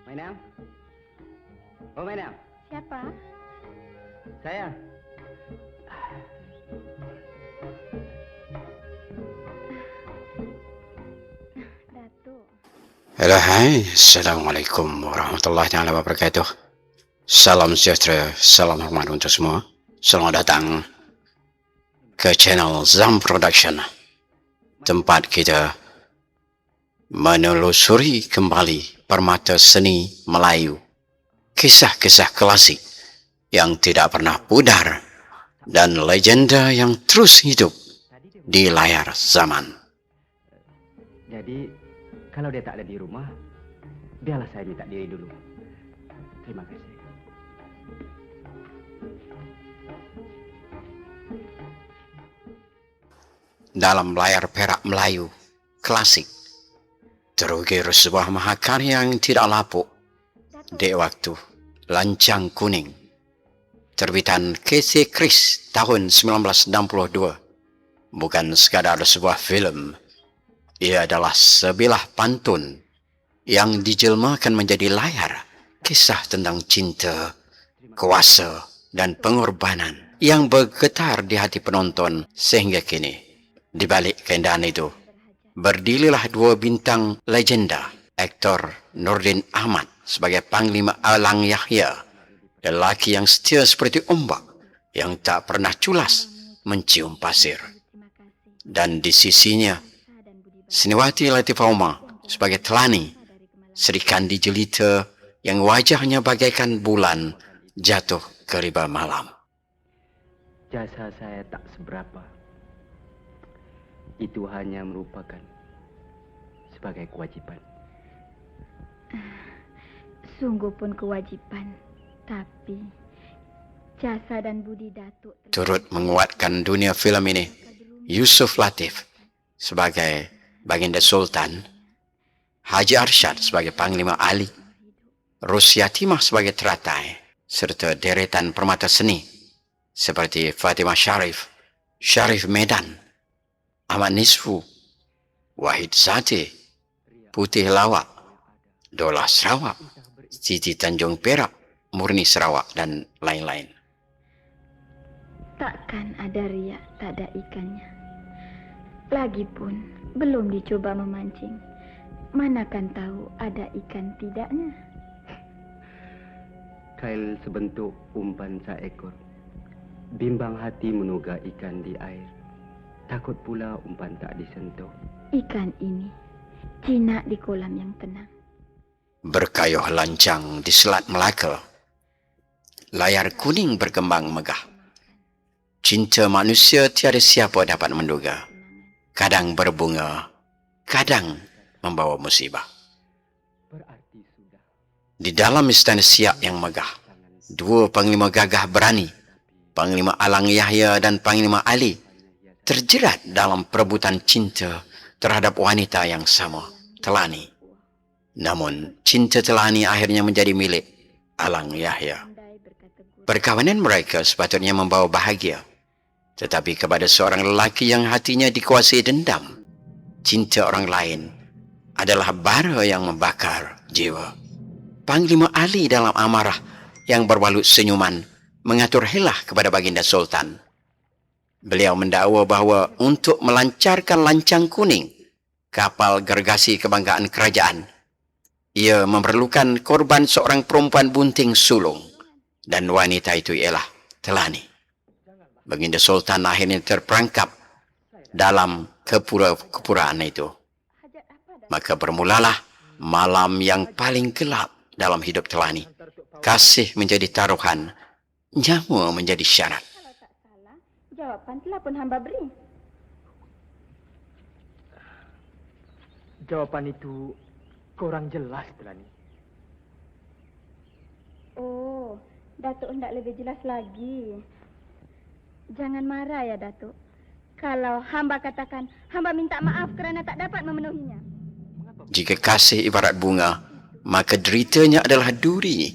Mainam? Oh, Mainam. Siapa? Saya. Datuk. Halo, hai. Assalamualaikum warahmatullahi wabarakatuh. Salam sejahtera, salam hormat untuk semua. Selamat datang ke channel Zam Production, tempat kita menelusuri kembali permata seni Melayu, kisah-kisah klasik yang tidak pernah pudar dan legenda yang terus hidup di layar zaman. Jadi, kalau dia tak ada di rumah, biarlah saya minta diri dulu. Terima kasih. Dalam layar perak Melayu klasik terukir sebuah mahakarya yang tidak lapuk di waktu Lancang Kuning, terbitan KC Kris tahun 1962. Bukan sekadar sebuah filem, ia adalah sebilah pantun yang dijelmakan menjadi layar kisah tentang cinta, kuasa dan pengorbanan yang bergetar di hati penonton sehingga kini. Di balik keindahan itu, berdirilah dua bintang legenda, aktor Nordin Ahmad sebagai Panglima Alang Yahya, lelaki yang setia seperti ombak yang tak pernah culas mencium pasir. Dan di sisinya, Seniwati Latifah Umar sebagai Telani, Sri Kandi Jelita yang wajahnya bagaikan bulan jatuh ke riba malam. Jasa saya tak seberapa. Itu hanya merupakan sebagai kewajipan. Sungguh pun kewajipan, tapi jasa dan budi Datuk Turut menguatkan dunia filem ini, Yusuf Latif sebagai Baginda Sultan, Haji Arsyad sebagai Panglima Ali, Rusyatimah sebagai teratai, serta deretan permata seni seperti Fatimah Syarif, Syarif Medan, Ahmad Nisfu, Wahid Zati, Putih Lawak, Dolah Sarawak, Siti Tanjung Perak, Murni Sarawak dan lain-lain. takkan ada riak tak ada ikannya. Lagipun belum dicoba memancing, manakan tahu ada ikan tidaknya. Kail sebentuk umpan seekor, bimbang hati menugah ikan di air. Takut pula umpan tak disentuh. Ikan ini jinak di kolam yang tenang. Berkayuh lancang di Selat Melaka, layar kuning berkembang megah. Cinta manusia tiada siapa dapat menduga. Kadang berbunga, kadang membawa musibah. Di dalam istana Siak yang megah, dua panglima gagah berani, Panglima Alang Yahya dan Panglima Ali, terjerat dalam perebutan cinta terhadap wanita yang sama, Telani. Namun, cinta Telani akhirnya menjadi milik Alang Yahya. Perkawinan mereka sepatutnya membawa bahagia, tetapi kepada seorang lelaki yang hatinya dikuasai dendam, cinta orang lain adalah bara yang membakar jiwa. Panglima Ali dalam amarah yang berbalut senyuman mengatur helah kepada Baginda Sultan. Beliau mendakwa bahawa untuk melancarkan Lancang Kuning, kapal gergasi kebanggaan kerajaan, ia memerlukan korban seorang perempuan bunting sulung, dan wanita itu ialah Telani. Baginda Sultan akhirnya terperangkap dalam kepura-puraan itu. Maka bermulalah malam yang paling gelap dalam hidup Telani. Kasih menjadi taruhan, nyawa menjadi syarat. Jawapan telah pun hamba beri. Jawapan itu kurang jelas, Telani. Oh, Datuk hendak lebih jelas lagi. Jangan marah ya, Datuk. Kalau hamba katakan, hamba minta maaf kerana tak dapat memenuhinya. Jika kasih ibarat bunga, maka deritanya adalah duri.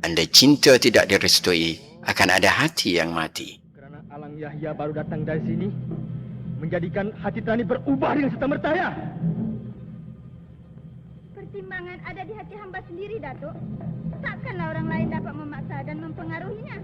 Andai cinta tidak direstui, akan ada hati yang mati. Kerana Alang Yahya baru datang dari sini, menjadikan hati Trani berubah dengan serta-merta ya. Pertimbangan ada di hati hamba sendiri, Datuk. Takkanlah orang lain dapat memaksa dan mempengaruhinya.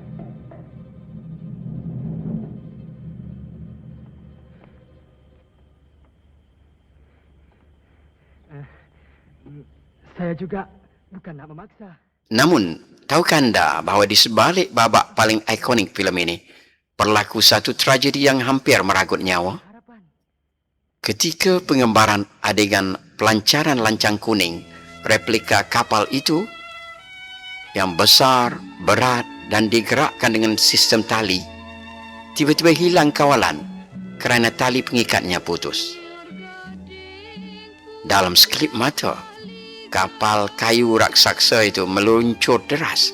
Saya juga bukan nak memaksa. Namun, tahukah anda bahawa di sebalik babak paling ikonik filem ini, berlaku satu tragedi yang hampir merenggut nyawa? Ketika pengembaraan adegan pelancaran lancang kuning, replika kapal itu yang besar, berat dan digerakkan dengan sistem tali, tiba-tiba hilang kawalan kerana tali pengikatnya putus. Dalam sekelip mata, kapal kayu raksasa itu meluncur deras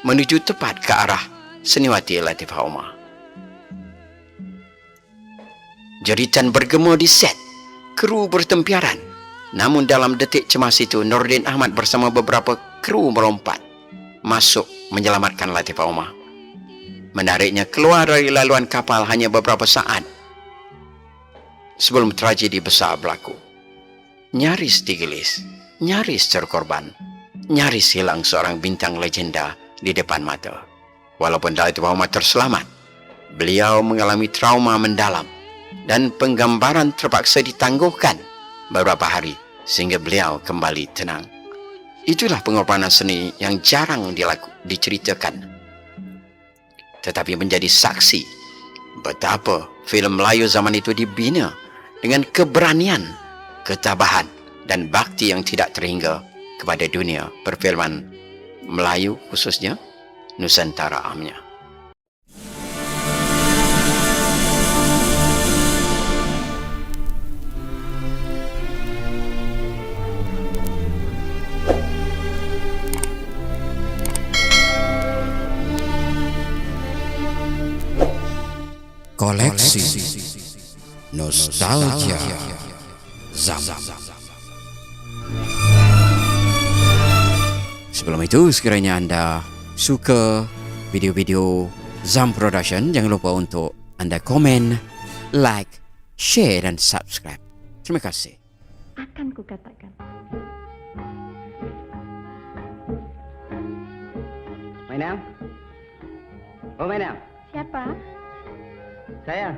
menuju tepat ke arah Seniwati Latifah Omar. Jeritan bergema di set, kru bertempiaran. Namun dalam detik cemas itu, Nordin Ahmad bersama beberapa kru melompat masuk menyelamatkan Latifah Omar, menariknya keluar dari laluan kapal hanya beberapa saat sebelum tragedi besar berlaku. Nyaris digelis, nyaris terkorban, nyaris hilang seorang bintang legenda di depan mata. Walaupun Latifah Omar terselamat, beliau mengalami trauma mendalam dan penggambaran terpaksa ditangguhkan beberapa hari sehingga beliau kembali tenang. Itulah pengorbanan seni yang jarang diceritakan, tetapi menjadi saksi betapa filem Melayu zaman itu dibina dengan keberanian, ketabahan dan bakti yang tidak terhingga kepada dunia perfilman Melayu, khususnya Nusantara amnya. Koleksi Nostalgia Zam. Sebelum itu, sekiranya anda suka video-video Zam Production, jangan lupa untuk anda komen, like, share dan subscribe. Terima kasih. Akan kukatakan. Mainam? Oh, Mainam. Siapa? Saya.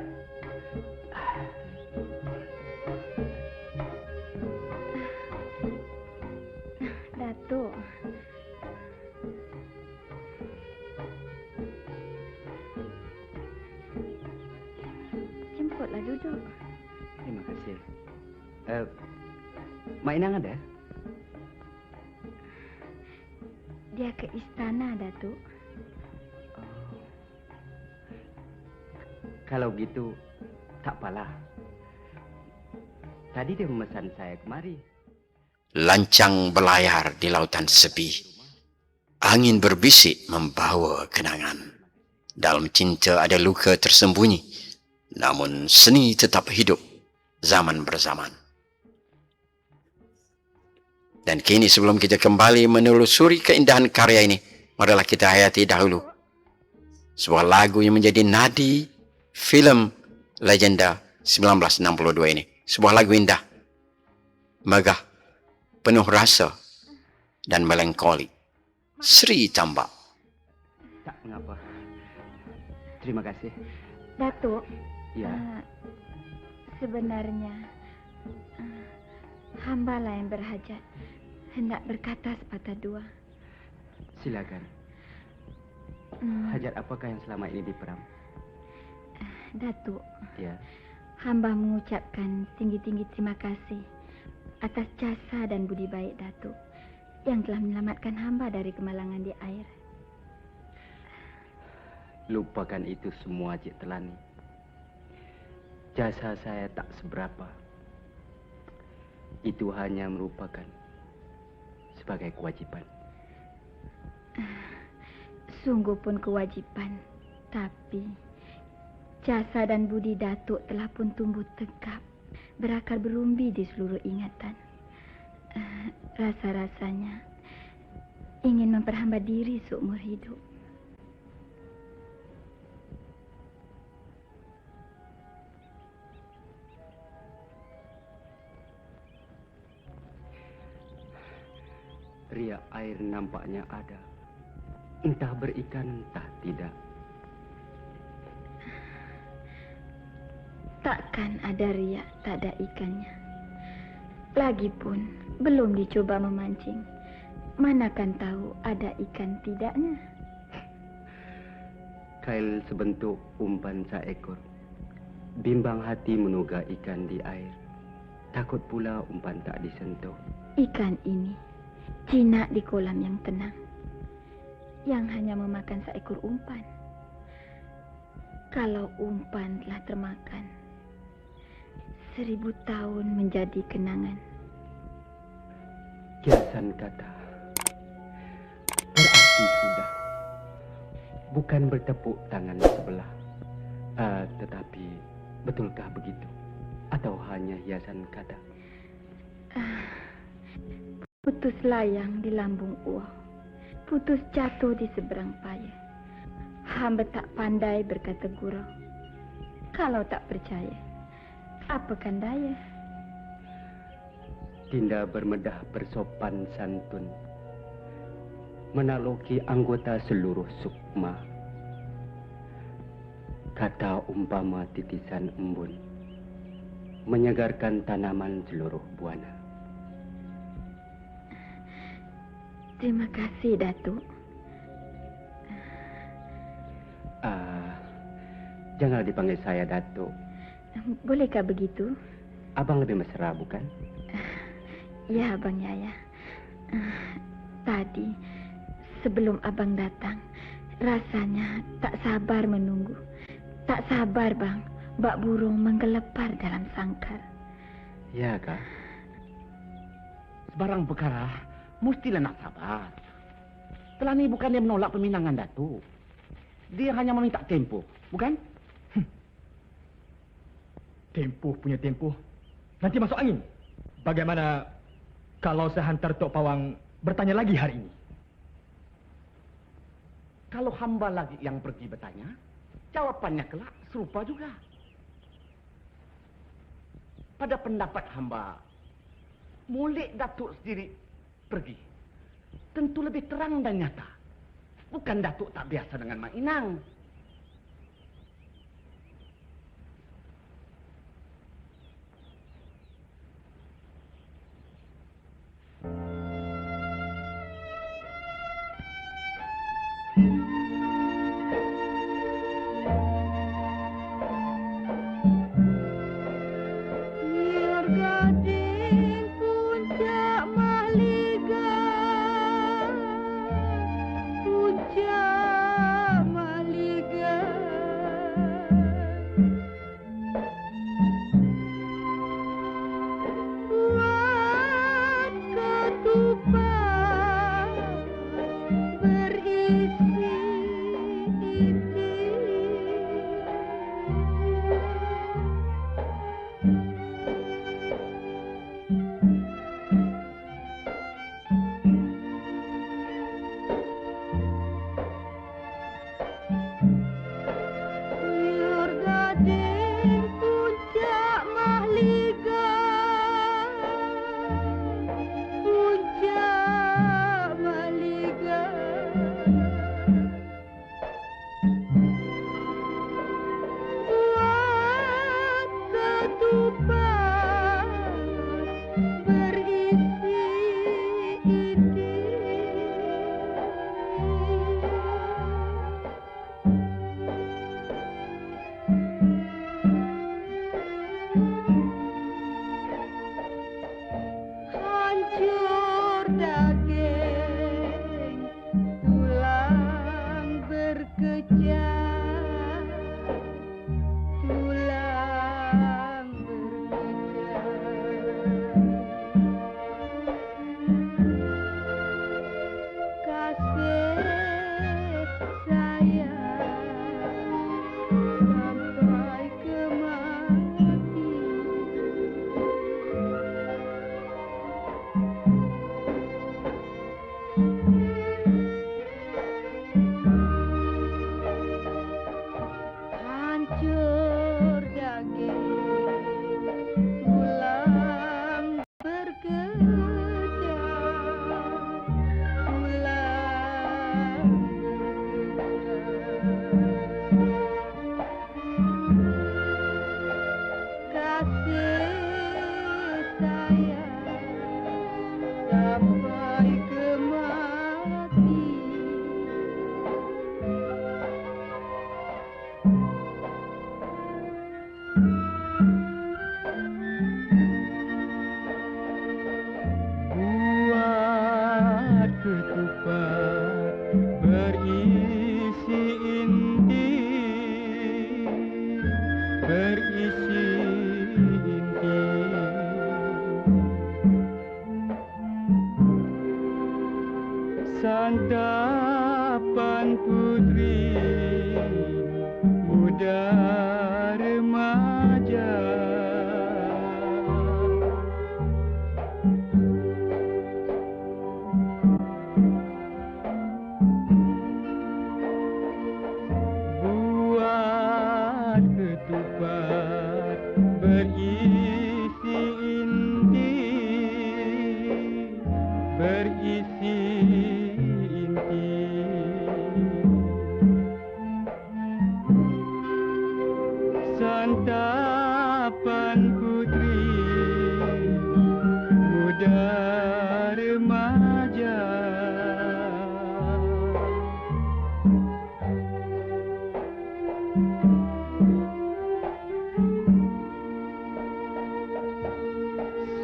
Datuk. Jemputlah duduk. Terima kasih. Mainang ada? Dia ke istana, Datuk. Kalau gitu, tak apalah. Tadi dia memesan saya kemari. Lancang berlayar di lautan sepi. Angin berbisik membawa kenangan. Dalam cinta ada luka tersembunyi. Namun seni tetap hidup zaman berzaman. Dan kini sebelum kita kembali menelusuri keindahan karya ini, marilah kita hayati dahulu sebuah lagu yang menjadi nadi filem legenda 1962 ini. Sebuah lagu indah, megah, penuh rasa dan melankoli. Sri Tambak. Tak mengapa. Terima kasih. Datuk. Ya. Sebenarnya hambalah yang berhajat hendak berkata sepatah dua. Silakan. Hajat apakah yang selama ini diperam? Datuk. Ya. Hamba mengucapkan tinggi-tinggi terima kasih atas jasa dan budi baik Datuk yang telah menyelamatkan hamba dari kemalangan di air. Lupakan itu semua, Cik Telani. Jasa saya tak seberapa. Itu hanya merupakan sebagai kewajipan. Sungguh pun kewajipan, tapi jasa dan budi Datuk telah pun tumbuh tegap, berakar berumbi di seluruh ingatan. Rasa-rasanya ingin memperhamba diri seumur hidup. riak air nampaknya ada. Entah berikan, entah tidak. Takkan ada riak tak ada ikannya. Lagipun belum dicoba memancing. Manakan tahu ada ikan tidaknya. Kail sebentuk umpan seekor. Bimbang hati menugah ikan di air. Takut pula umpan tak disentuh. Ikan ini jinak di kolam yang tenang, yang hanya memakan seekor umpan. Kalau umpan telah termakan, 1000 tahun menjadi kenangan. Kiasan kata, berarti sudah. Bukan bertepuk tangan sebelah. Tetapi, betulkah begitu? Atau hanya hiasan kata? Putus layang di lambung uang, putus jatuh di seberang payah. Hamba tak pandai berkata gurau. Kalau tak percaya, apakan daya? Dinda bermedah bersopan santun, menakluki anggota seluruh sukma. Kata umpama titisan embun, menyegarkan tanaman seluruh buana. Terima kasih, Datuk. Jangan dipanggil saya Datuk. Bolehkah begitu? Abang lebih mesra, bukan? Ya, Abang Yaya. Tadi, sebelum Abang datang, rasanya tak sabar menunggu. Tak sabar, Bang. Bak burung menggelepar dalam sangkar. Ya, Kak. Sebarang perkara mestilah nak sabar. Telah ni bukan dia menolak peminangan Datuk. Dia hanya meminta tempoh, bukan? Tempoh punya tempoh. Nanti masuk angin. Bagaimana kalau saya hantar Tok Pawang bertanya lagi hari ini? Kalau hamba lagi yang pergi bertanya, jawapannya kelak serupa juga. Pada pendapat hamba, molek Datuk sendiri pergi. Tentu lebih terang dan nyata. Bukan Datuk tak biasa dengan Mak Inang. Puncak Mahligai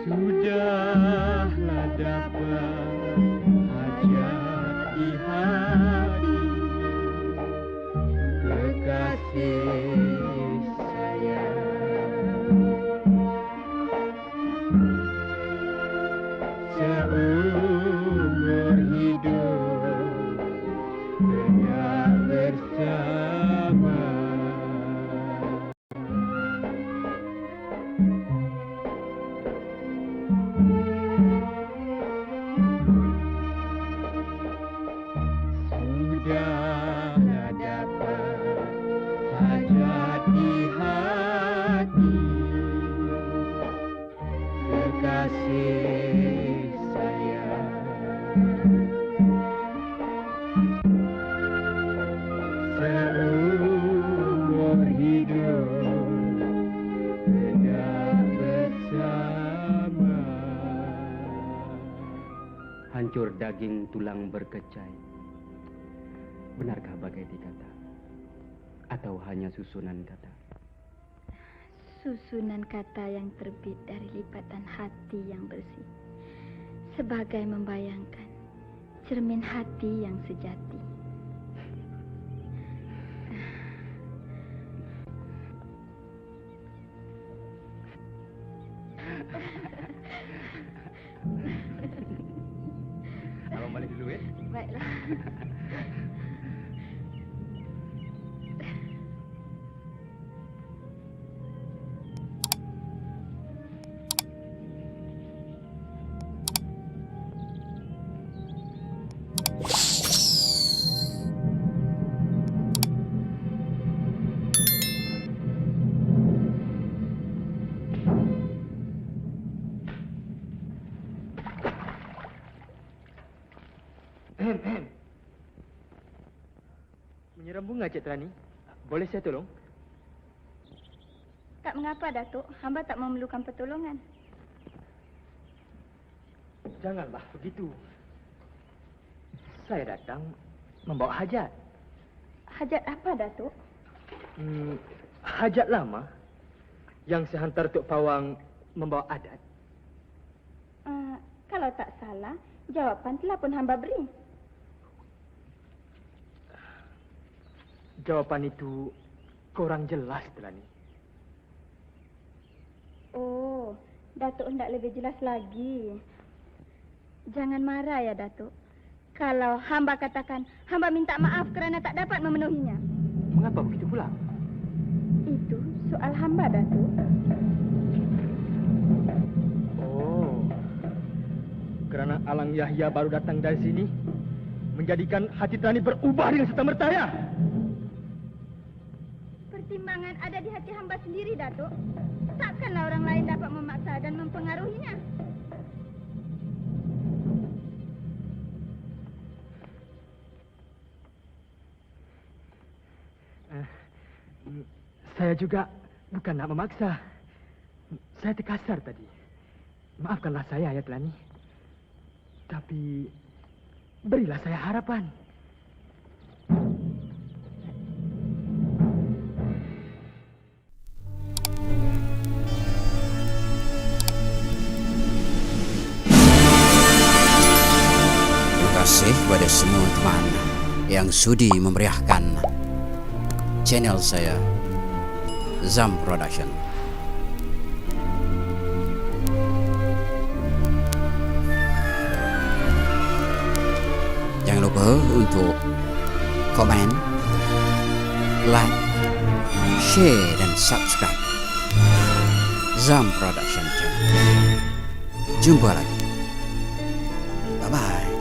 Sudahlah dapat hajat di hati kekasih sayang. Seumur hidup hendak bersama. Sudahlah dapat hajat di hati kekasih sayang. Seumur hidup hendak bersama. Hancur daging tulang berkecai. Benarkah bagai dikata? Atau hanya susunan kata? Susunan kata yang terbit dari lipatan hati yang bersih, sebagai membayangkan cermin hati yang sejati. Abang balik dulu ya. Baiklah. Menyiram bunga, Cik Terani. Boleh saya tolong? Tak mengapa, Datuk. Hamba tak memerlukan pertolongan. Janganlah begitu. Saya datang membawa hajat. Hajat apa, Datuk? Hajat lama yang saya hantar Tok Pawang membawa adat. Kalau tak salah, jawapan telah pun hamba beri. Jawapan itu kurang jelas, Terani. Oh, Datuk hendak lebih jelas lagi. Jangan marah ya, Datuk. Kalau hamba katakan, hamba minta maaf kerana tak dapat memenuhinya. Mengapa begitu pula? Itu soal hamba, Datuk. Oh, kerana Alang Yahya baru datang dari sini, menjadikan hati Terani berubah dengan serta-merta, ya? Pertimbangan ada di hati hamba sendiri, Datuk. Takkanlah orang lain dapat memaksa dan mempengaruhinya. Saya juga bukan nak memaksa. Saya terkasar tadi. Maafkanlah saya, ya Telani. Tapi berilah saya harapan. Terima kasih kepada semua teman yang sudi memeriahkan channel saya, Zam Production. Jangan lupa untuk komen, like, share dan subscribe Zam Production channel. Jumpa lagi. Bye-bye.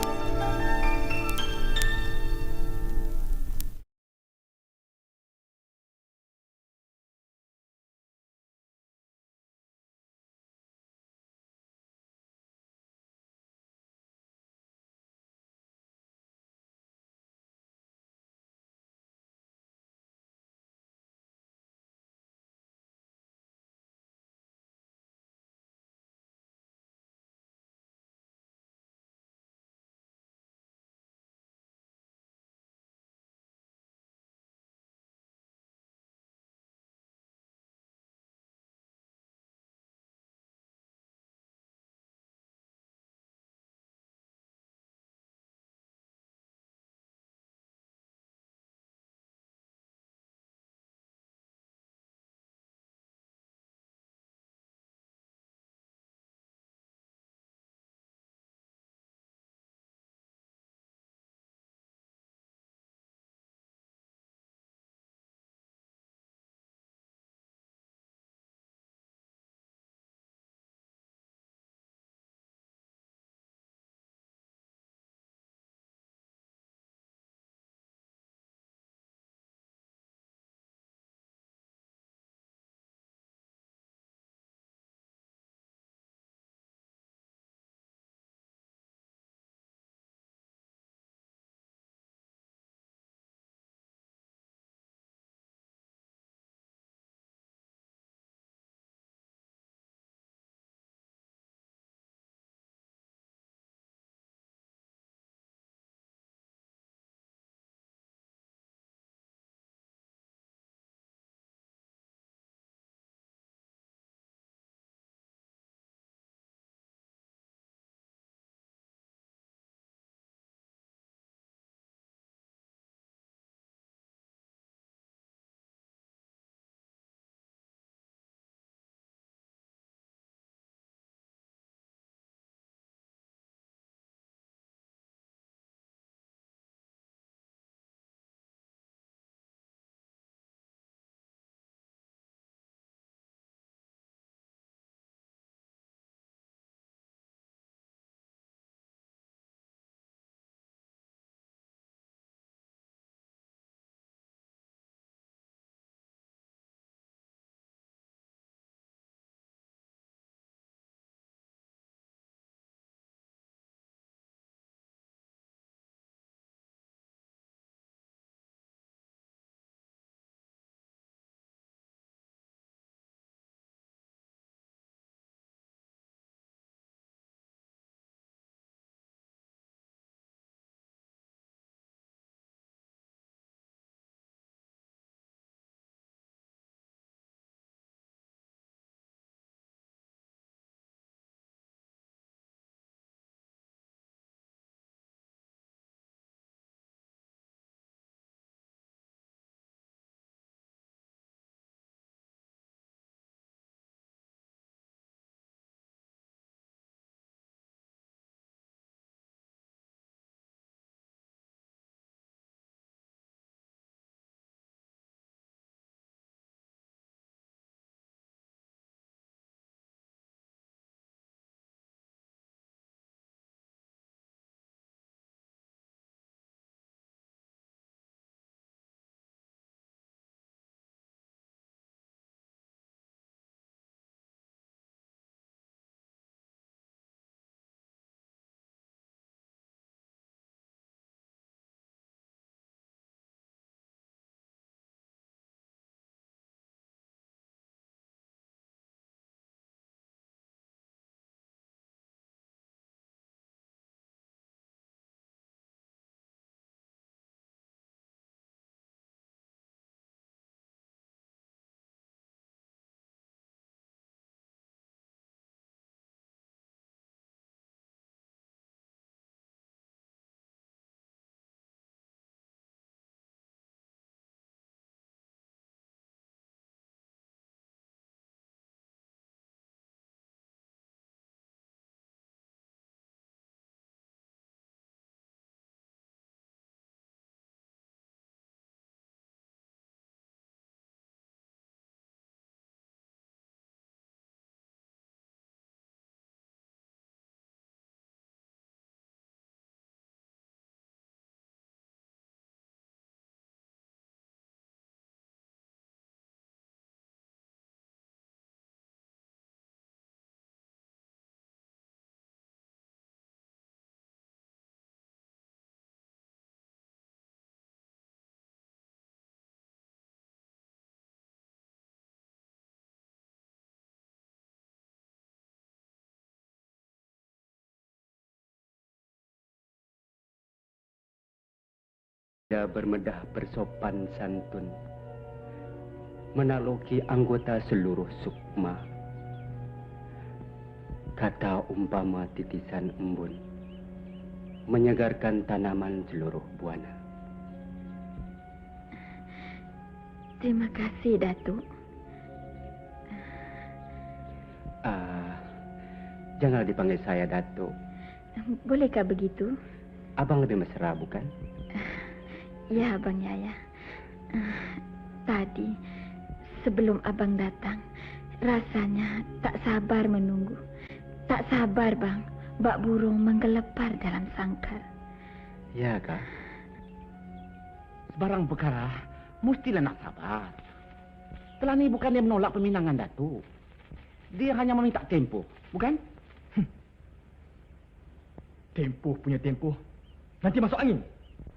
bisa bermedah bersopan santun, menaloki anggota seluruh sukma. Kata umpama titisan embun, menyegarkan tanaman seluruh buana. Terima kasih, Datuk. Janganlah dipanggil saya Datuk. Bolehkah begitu? Abang lebih mesra, bukan? Ya, Abang Yaya. Tadi, sebelum Abang datang, rasanya tak sabar menunggu. Tak sabar, Bang. Bak burung menggelepar dalam sangkar. Ya, Kak. Sebarang perkara mestilah nak sabar. Telah ni bukan dia menolak peminangan Datuk. Dia hanya meminta tempoh, bukan? Tempoh punya tempoh. Nanti masuk angin.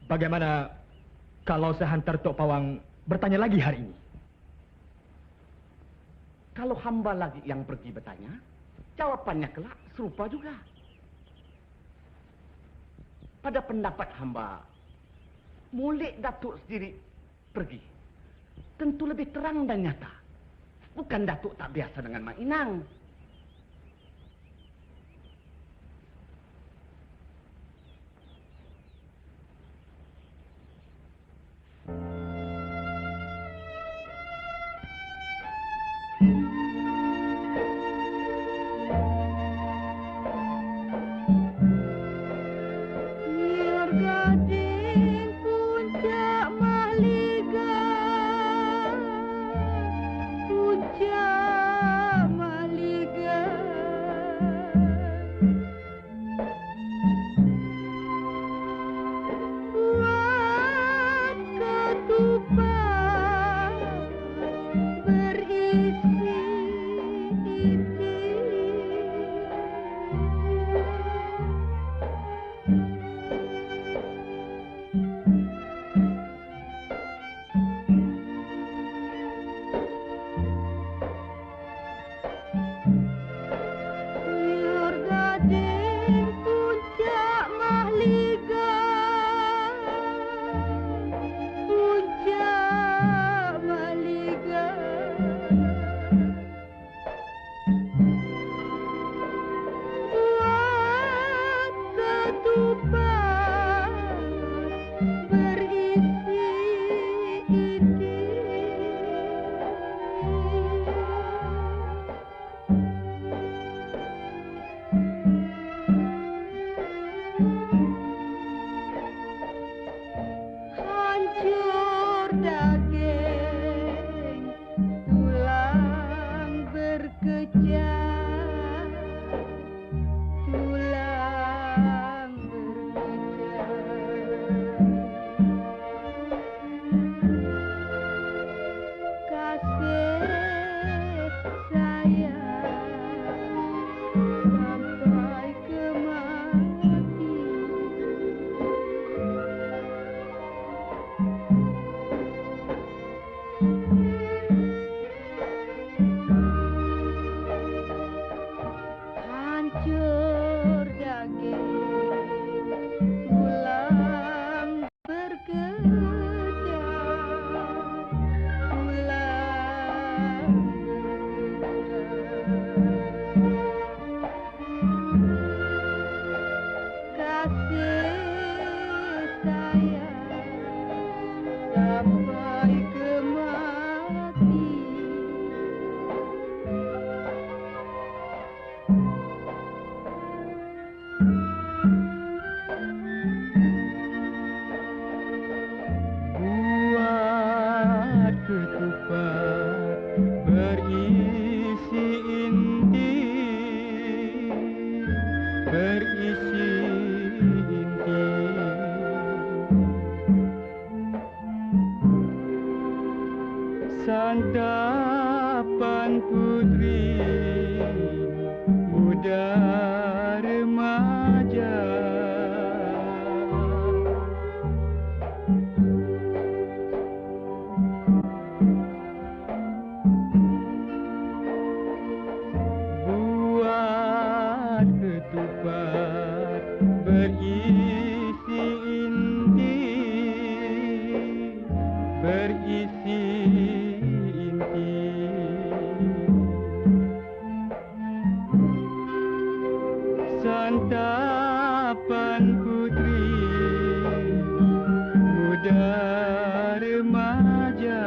Bagaimana kalau saya hantar Tok Pawang bertanya lagi hari ini? Kalau hamba lagi yang pergi bertanya, jawapannya kelak serupa juga. Pada pendapat hamba, molek Datuk sendiri pergi. Tentu lebih terang dan nyata. Bukan Datuk tak biasa dengan Mak Inang. Santapan putri muda remaja, buat ketupat berisi inti, santapan putri muda remaja.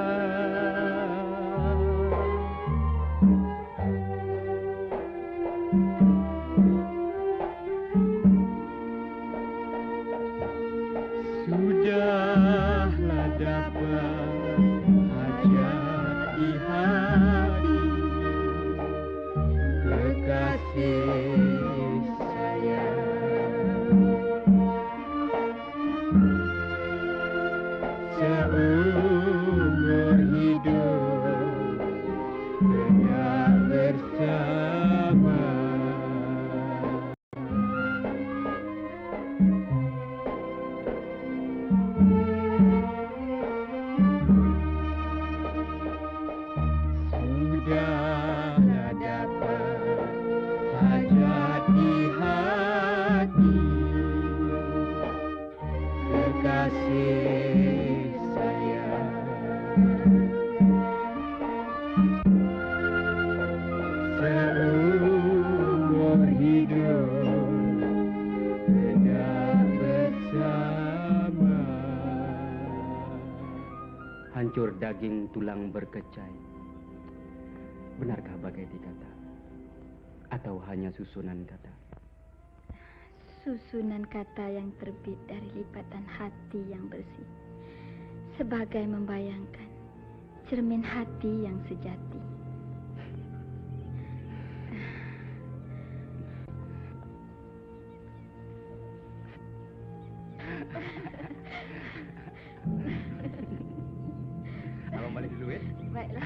Sudahlah dapat hajat di hati kekasih sayang. Seumur hidup hendak bersama. Sudahlah dapat hajat di hati kekasih sayang. Seumur hidup hendak bersama. Hancur daging tulang berkecai. Benarkah bagai dikata? Atau hanya susunan kata? Susunan kata yang terbit dari lipatan hati yang bersih, sebagai membayangkan cermin hati yang sejati. Abang balik dulu ya. Baiklah.